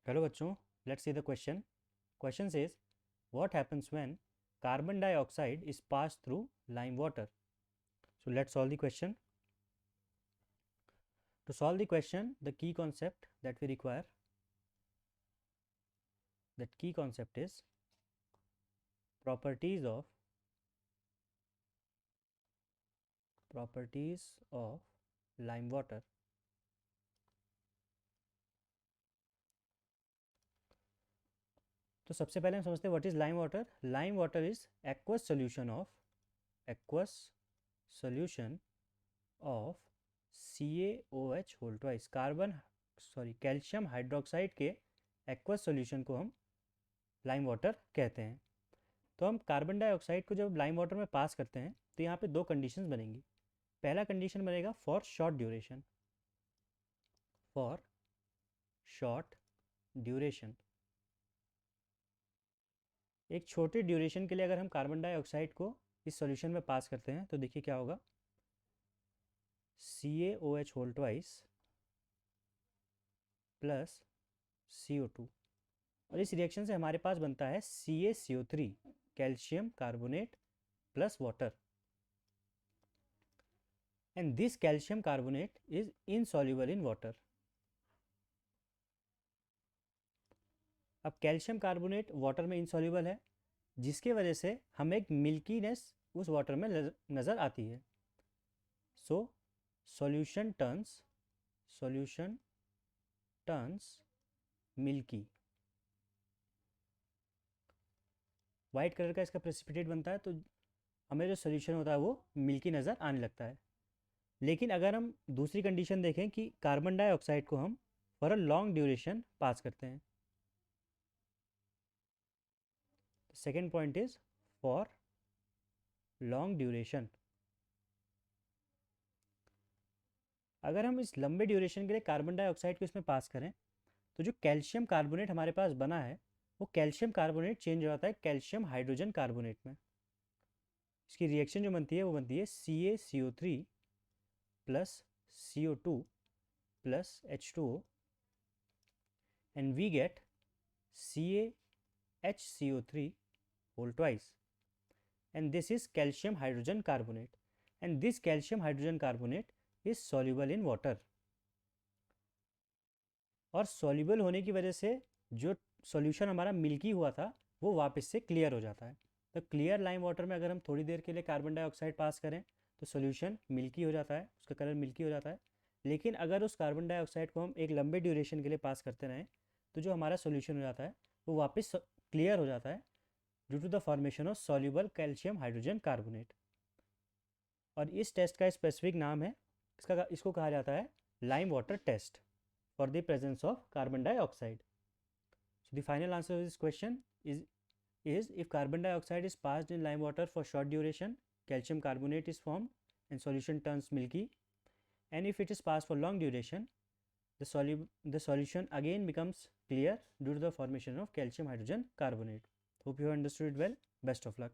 Hello bachcho, let's see the question. Question says, what happens when carbon dioxide is passed through lime water? So let's solve the question. To solve the question, the key concept that we require, is properties of lime water. तो सबसे पहले हम समझते हैं what is lime water. Lime water is aqueous solution of CaOH whole twice. Calcium hydroxide के aqueous solution को हम lime water कहते हैं. तो हम कार्बन डाइऑक्साइड को जब लाइम वाटर में पास करते हैं तो यहाँ पे दो कंडीशंस बनेंगी. पहला कंडीशन बनेगा फॉर शॉर्ट ड्यूरेशन. एक छोटे ड्यूरेशन के लिए अगर हम कार्बन डाइऑक्साइड को इस सॉल्यूशन में पास करते हैं तो देखिए क्या होगा. CaOH whole twice plus CO2 और इस रिएक्शन से हमारे पास बनता है CaCO3 calcium carbonate plus water. And this calcium carbonate is insoluble in water. अब कैल्शियम कार्बोनेट वाटर में इनसॉल्युबल है जिसके वजह से हमें एक मिल्कीनेस उस वाटर में नज़र आती है. So solution turns milky. White colour का इसका प्रेसिपिटेट बनता है तो हमें जो सोल्यूशन होता है वो मिल्की नज़र आने लगता है. लेकिन अगर हम दूसरी कंडीशन देखें कि कार्बन डाइऑक्साइड को हम फॉर अ लॉन्ग ड्यूरेशन पास करते हैं. Second point is for long duration. अगर हम इस लंबे ड्यूरेशन के लिए कार्बन डाइऑक्साइड को इसमें पास करें तो जो कैल्शियम कार्बोनेट हमारे पास बना है वो कैल्शियम कार्बोनेट चेंज हो जाता है कैल्शियम हाइड्रोजन कार्बोनेट में. इसकी रिएक्शन जो बनती है वो बनती है CaCO3 plus CO2 plus H2O and we get CaHCO3 whole twice and this is calcium hydrogen carbonate and this calcium hydrogen carbonate is soluble in water. और soluble होने की वजह से जो सॉल्यूशन हमारा मिल्की हुआ था वो वापस से क्लियर हो जाता है. तो क्लियर लाइम वाटर में अगर हम थोड़ी देर के लिए कार्बन डाइऑक्साइड पास करें तो सॉल्यूशन मिल्की हो जाता है, उसका कलर मिल्की हो जाता है. लेकिन अगर उस कार्बन डाइऑक्साइड को हम एक लंबे ड्यूरेशन के लिए पास करते रहें तो जो हमारा सॉल्यूशन हो जाता है वो वापस क्लियर हो जाता है due to the formation of soluble calcium hydrogen carbonate. और इस टेस्ट का स्पेसिफिक नाम है, इसको कहा जाता है lime water test for the presence of carbon dioxide. So the final answer of this question is if carbon dioxide is passed in lime water for short duration, calcium carbonate is formed and solution turns milky. And if it is passed for long duration, the solution again becomes clear due to the formation of calcium hydrogen carbonate. Hope you have understood it well. Best of luck.